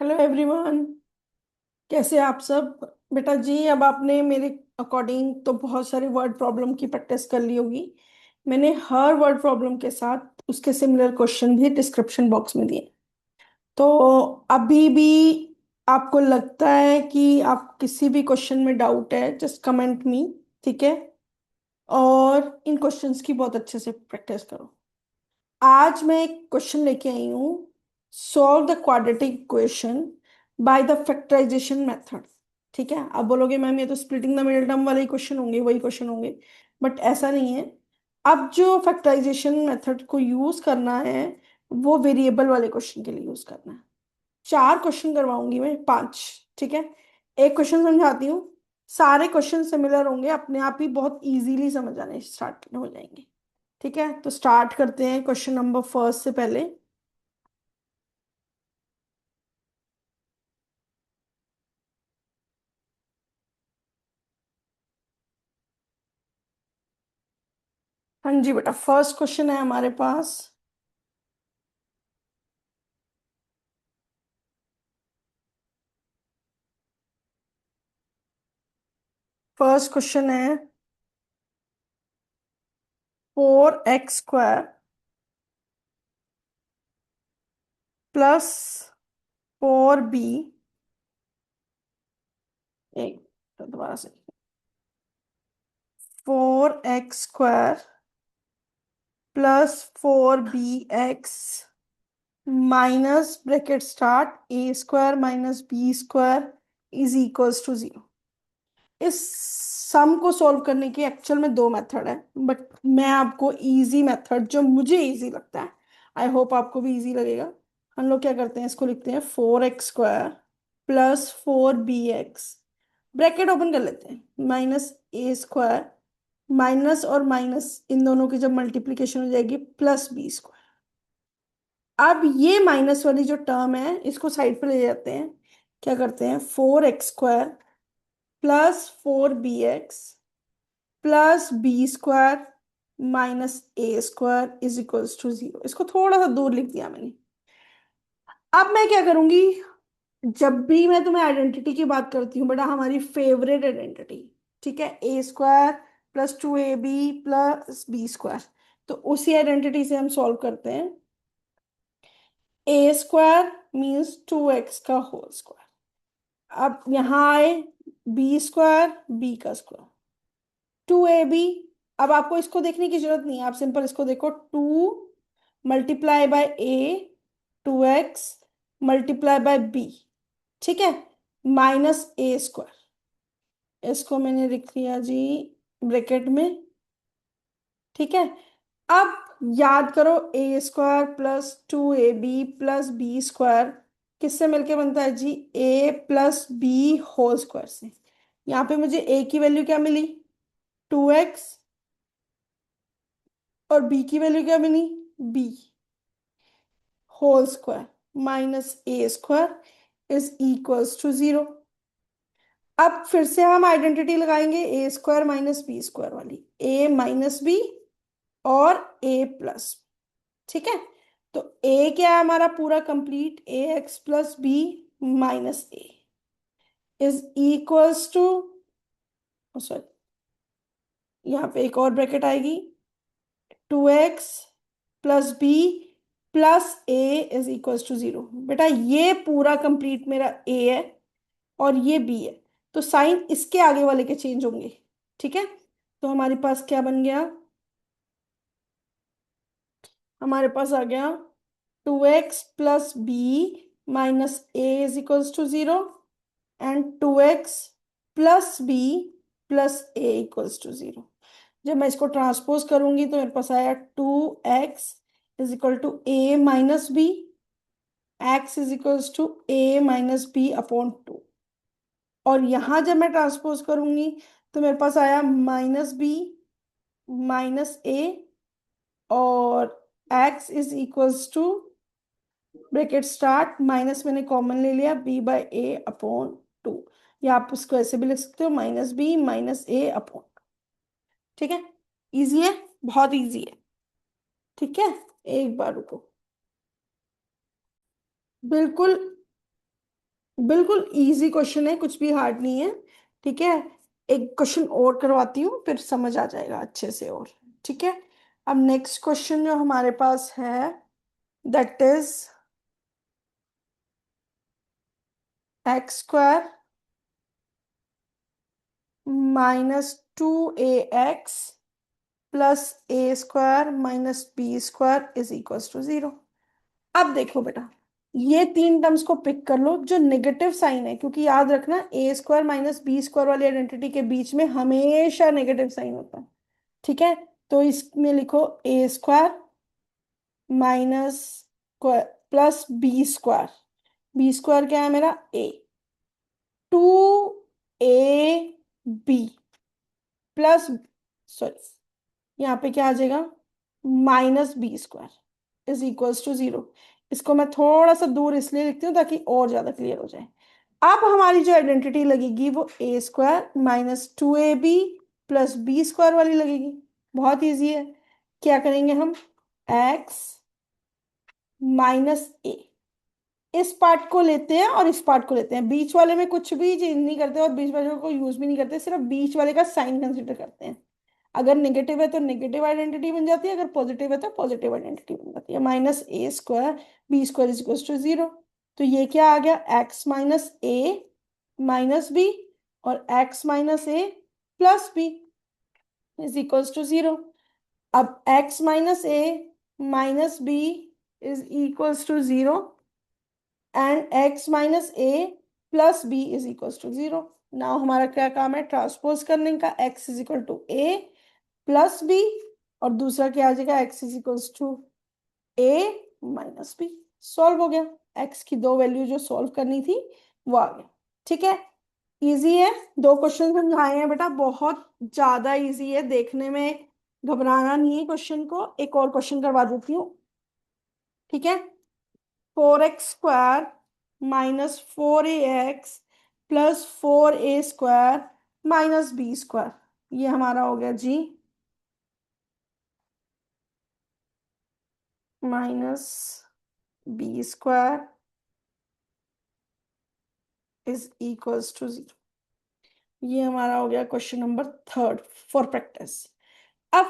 Hello everyone. कैसे आप सब? बेटा जी, अब आपने मेरे अकॉर्डिंग तो बहुत सारे वर्ड प्रॉब्लम की प्रैक्टिस कर ली होगी। मैंने हर वर्ड प्रॉब्लम के साथ उसके सिमिलर क्वेश्चन भी डिस्क्रिप्शन बॉक्स में दिए। तो अभी भी आपको लगता है कि आप किसी भी क्वेश्चन में डाउट है, जस्ट कमेंट मी। ठीक है? और इन क्वेश्चंस की बहुत अच्छे से प्रैक्टिस करो। आज मैं एक क्वेश्चन लेके आई हूँ। Solve the quadratic equation by the factorisation method. ठीक है? आप बोलोगे मैम ये तो स्प्लिटिंग द मिडिल टर्म वाले ही क्वेश्चन होंगे, वही क्वेश्चन होंगे। बट ऐसा नहीं है। अब जो फैक्टराइजेशन मेथड को यूज करना है, वो वेरिएबल वाले क्वेश्चन के लिए यूज करना है। चार क्वेश्चन करवाऊंगी मैं, पांच। ठीक है? एक क्वेश्चन समझाती हूँ। सारे क्वेश्चन सिमिलर होंगे, अपने आप ही बहुत इजीली समझ आने स्टार्ट हो जाएंगे। ठीक है, तो स्टार्ट करते हैं क्वेश्चन नंबर फर्स्ट से पहले। हाँ जी बेटा, फर्स्ट क्वेश्चन है हमारे पास। फर्स्ट क्वेश्चन है 4x² प्लस 4b। एक तो दोबारा से 4x² plus 4bx minus bracket start a² - b² is equals to 0। इस सम को सॉल्व करने की एक्चुअल में दो मेथड है, बट मैं आपको इजी मेथड जो मुझे इजी लगता है, आई होप आपको भी इजी लगेगा। हम लोग क्या करते हैं, इसको लिखते हैं 4x² plus 4bx, bracket open कर लेते हैं, -a² माइनस और माइनस इन दोनों की जब मल्टीप्लीकेशन हो जाएगी +b²। अब ये माइनस वाली जो टर्म है इसको साइड पर ले जाते हैं। क्या करते हैं, 4x² plus 4bx plus b² -a² is equals to 0। इसको थोड़ा सा दूर लिख दिया मैंने। अब मैं क्या करूंगी, जब भी मैं तुम्हें आइडेंटिटी की बात करती हूँ बेटा, हमारी फेवरेट आइडेंटिटी, ठीक है, a² plus 2ab plus b², तो उसी आइडेंटिटी से हम सॉल्व करते हैं। a² मीन्स 2x का होल स्क्वायर। अब यहाँ आए b² b का स्क्वायर 2ab। अब आपको इसको देखने की जरूरत नहीं है, आप सिंपल इसको देखो, 2 × a 2x × ठीक है, -a²। इसको मैंने लिख लिया जी ब्रैकेट में। ठीक है? अब याद करो, a² plus 2ab plus b² किससे मिलके बनता है जी, a plus b whole square से। यहाँ पे मुझे a की वैल्यू क्या मिली, 2x, और b की वैल्यू क्या मिली, b whole square -a² is equals to 0। अब फिर से हम आइडेंटिटी लगाएंगे a² - b² वाली, a माइनस बी और a प्लस। ठीक है? तो a क्या है हमारा पूरा complete, ax plus B minus A is equals to, sorry, यहाँ पे एक और ब्रैकेट आएगी, 2x plus B plus A is equals to 0। बेटा ये पूरा कंप्लीट मेरा a है और ये b है, तो साइन इसके आगे वाले के चेंज होंगे। ठीक है? तो हमारे पास क्या बन गया, हमारे पास आ गया 2x plus B minus A is equals to 0 and 2x plus B plus A equals to 0। जब मैं इसको ट्रांसपोज करूंगी तो मेरे पास आया 2x is equal to a minus B, x is equals to a minus B upon 2। और यहां जब मैं ट्रांसपोज करूंगी तो मेरे पास आया -b -a, और x is equals to bracket start minus मैंने कॉमन ले लिया b/a/2, या आप उसको ऐसे भी लिख सकते हो -b -a/2। ठीक है? इजी है, बहुत इजी है। ठीक है, एक बार रुको। बिल्कुल बिल्कुल इजी क्वेश्चन है, कुछ भी हार्ड नहीं है। ठीक है, एक क्वेश्चन और करवाती हूँ, फिर समझ आ जाएगा अच्छे से। और ठीक है, अब नेक्स्ट क्वेश्चन जो हमारे पास है, that is x² -2ax +a² - b² = 0। अब देखो बेटा, ये तीन टर्म्स को पिक कर लो जो नेगेटिव साइन है, क्योंकि याद रखना a² - b² वाली आइडेंटिटी के बीच में हमेशा नेगेटिव साइन होता है। ठीक है, तो इसमें लिखो a² माइनस +b²। b² क्या है मेरा? a। 2ab प्लस, सॉरी, यहाँ पे क्या आ जाएगा? -b² = 0। इसको मैं थोड़ा सा दूर इसलिए लिखती हूँ ताकि और ज्यादा क्लियर हो जाए। अब हमारी जो आइडेंटिटी लगेगी वो a² - 2ab +b² वाली लगेगी। बहुत इजी है। क्या करेंगे हम? x - a, इस पार्ट को लेते हैं और इस पार्ट को लेते हैं, बीच वाले में कुछ भी चेंज नहीं करते और बीच वाले को यूज भी नहीं करते, सिर्फ बीच वाले का साइन कंसिडर करते हैं। अगर नेगेटिव है तो नेगेटिव आइडेंटिटी बन जाती है, अगर पॉजिटिव है तो पॉजिटिव आइडेंटिटी बन जाती है। -a²b² = 0। तो ये क्या आ गया? x - a - b और x - a + b = 0। अब x - a - b = 0 and x - a +b = 0। Now हमारा क्या काम है? ट्रांसपोज करने का। x = a +b, और दूसरा क्या आ जाएगा? x = a - b। सॉल्व हो गया। x की दो वैल्यू जो सॉल्व करनी थी वो आ गया। ठीक है, इजी है। दो क्वेश्चन समझाए हैं बेटा, बहुत ज्यादा इजी है देखने में, घबराना नहीं है क्वेश्चन को। एक और क्वेश्चन करवा देती हूँ। ठीक है, 4x² -4ax +4a² - b²। ये हमारा हो गया जी, -b² = 0। ये हमारा हो गया question number third for practice. अब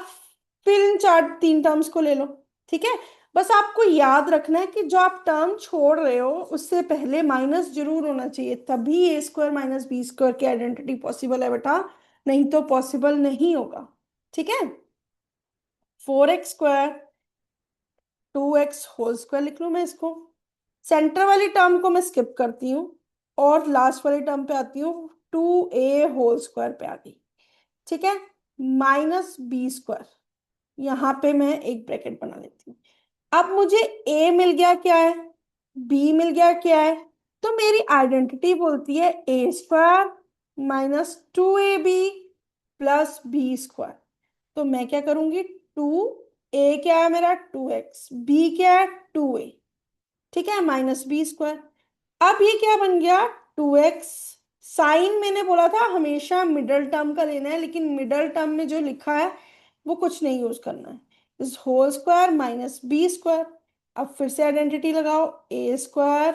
फिल इन चार तीन टर्म्स को ले लो। ठीक है, बस आपको याद रखना है कि जो आप टर्म छोड़ रहे हो उससे पहले माइनस जरूर होना चाहिए, तभी a² - b² की आइडेंटिटी पॉसिबल है बेटा, नहीं तो पॉसिबल नहीं होगा। ठीक है, 4x² 2x² लिख लूं मैं इसको। सेंटर वाली टर्म को मैं स्किप करती हूँ और लास्ट वाली टर्म पे आती हूँ, 2a² पे आ गई। ठीक है, -b², यहाँ पे मैं एक ब्रैकेट बना लेती हूँ। अब मुझे a मिल गया क्या है, b मिल गया क्या है, तो मेरी आइडेंटिटी बोलती है a² -2ab +b²। तो मैं क्या करूंगी? 2a क्या है मेरा? 2x, b क्या है? 2a। ठीक है, -b²। अब ये क्या बन गया? 2x। साइन मैंने बोला था हमेशा मिडल टर्म का लेना है, लेकिन मिडल टर्म में जो लिखा है वो कुछ नहीं यूज करना है। इस होल² -b²। अब फिर से आइडेंटिटी लगाओ, a²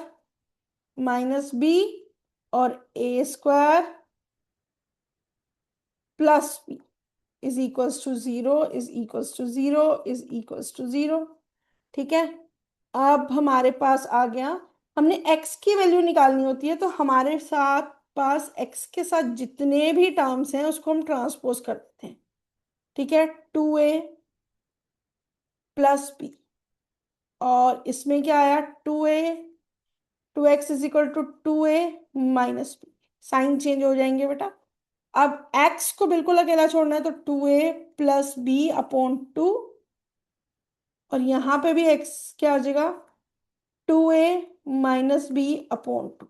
-b और a² +b =0 ठीक है, अब हमारे पास आ गया। हमने x की वैल्यू निकालनी होती है, तो हमारे साथ पास x के साथ जितने भी टर्म्स हैं उसको हम ट्रांसपोज करते हैं। ठीक है, 2a +b, और इसमें क्या आया? 2x = 2a - b। Sign change हो जाएंगे बेटा। अब x को बिल्कुल अकेला छोड़ना है, तो 2a + b/2, और यहां पे भी x क्या आ जाएगा? 2a - b/2।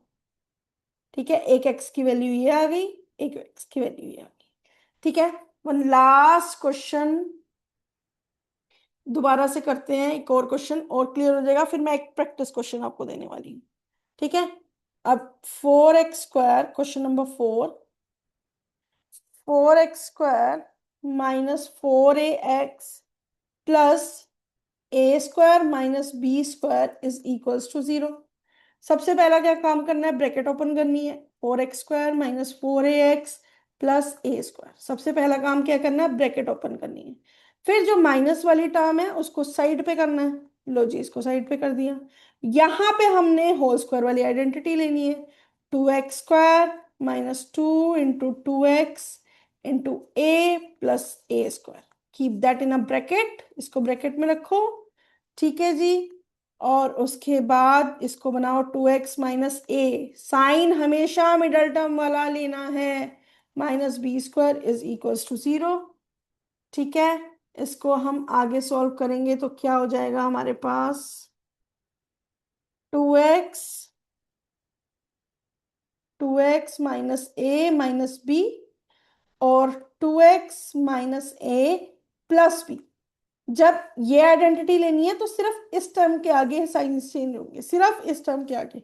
ठीक है, एक x की वैल्यू ये आ गई, एक x की वैल्यू ये आ गई। ठीक है, वन लास्ट क्वेश्चन दोबारा से करते हैं, एक और क्वेश्चन और क्लियर हो जाएगा, फिर मैं एक प्रैक्टिस क्वेश्चन आपको देने वाली हूँ। ठीक है, अब 4x², question number 4, 4x² -4ax +a² - b² = 0। सबसे पहला क्या काम करना है, ब्रैकेट ओपन करनी है। 4x² - 4ax plus a²। सबसे पहला काम क्या करना है, ब्रैकेट ओपन करनी है। फिर जो माइनस वाली टर्म है उसको साइड पे करना है। लो जी, इसको साइड पे कर दिया। यहां पे हमने होल स्क्वायर वाली आइडेंटिटी लेनी है। 2x² - 2 into 2x into a plus a²। Keep that in a bracket, इसको ब्रैकेट में रखो। ठीक है जी। और उसके बाद इसको बनाओ 2x - a। साइन हमेशा मिडल टर्म वाला लेना है। -b² = 0। ठीक है। इसको हम आगे सॉल्व करेंगे तो क्या हो जाएगा हमारे पास, 2x 2x - a - b और 2x - a + b। जब ये आइडेंटिटी लेनी है तो सिर्फ इस टर्म के आगे साइन चेंज होंगे, सिर्फ इस टर्म के आगे।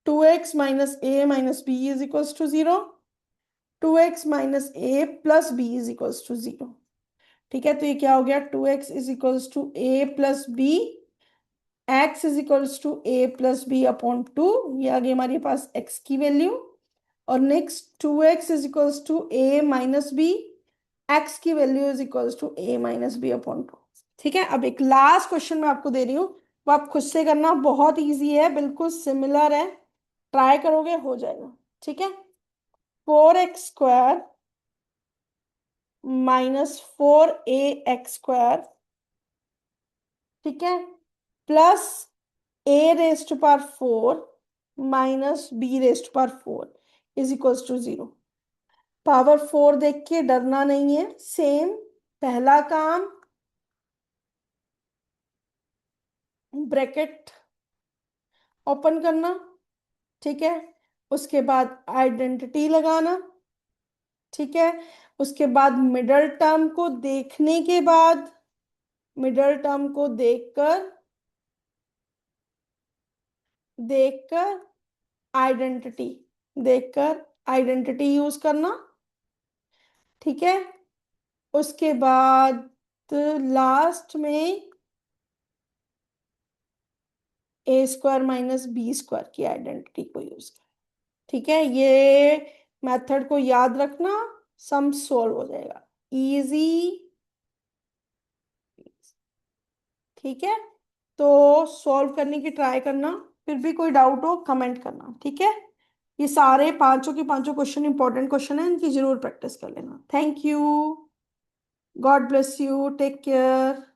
2x - a - b = 0। 2x - a + b = 0। ठीक है, तो ये क्या हो गया, 2x = a + b, x = a + b/2। ये आ गई हमारे पास x की वैल्यू। और next 2x = a - b, x की वैल्यू = a - b/2। ठीक है, अब एक लास्ट क्वेश्चन मैं आपको दे रही हूँ, वो आप खुद से करना, बहुत इजी है, बिल्कुल सिमिलर है। ट्राई करोगे हो जाएगा। ठीक है। 4x² - 4ax², ठीक है, प्लस a⁴ - b⁴ = 0। पावर 4 देख के डरना नहीं है। सेम पहला काम, ब्रैकेट ओपन करना। ठीक है। उसके बाद आइडेंटिटी लगाना। ठीक है। उसके बाद मिडल टर्म को देखने के बाद, मिडल टर्म को देखकर देखकर आइडेंटिटी देखकर आइडेंटिटी यूज करना। ठीक है। उसके बाद लास्ट में a² - b² की आइडेंटिटी को यूज करना। ठीक है, ये मेथड को याद रखना, सम सॉल्व हो जाएगा इजी। ठीक है, तो सॉल्व करने की ट्राई करना, फिर भी कोई डाउट हो कमेंट करना। ठीक है। ये सारे पांचों के पांचों क्वेश्चन इंपॉर्टेंट क्वेश्चन है, इनकी जरूर प्रैक्टिस कर लेना। Thank you. God bless you. Take care.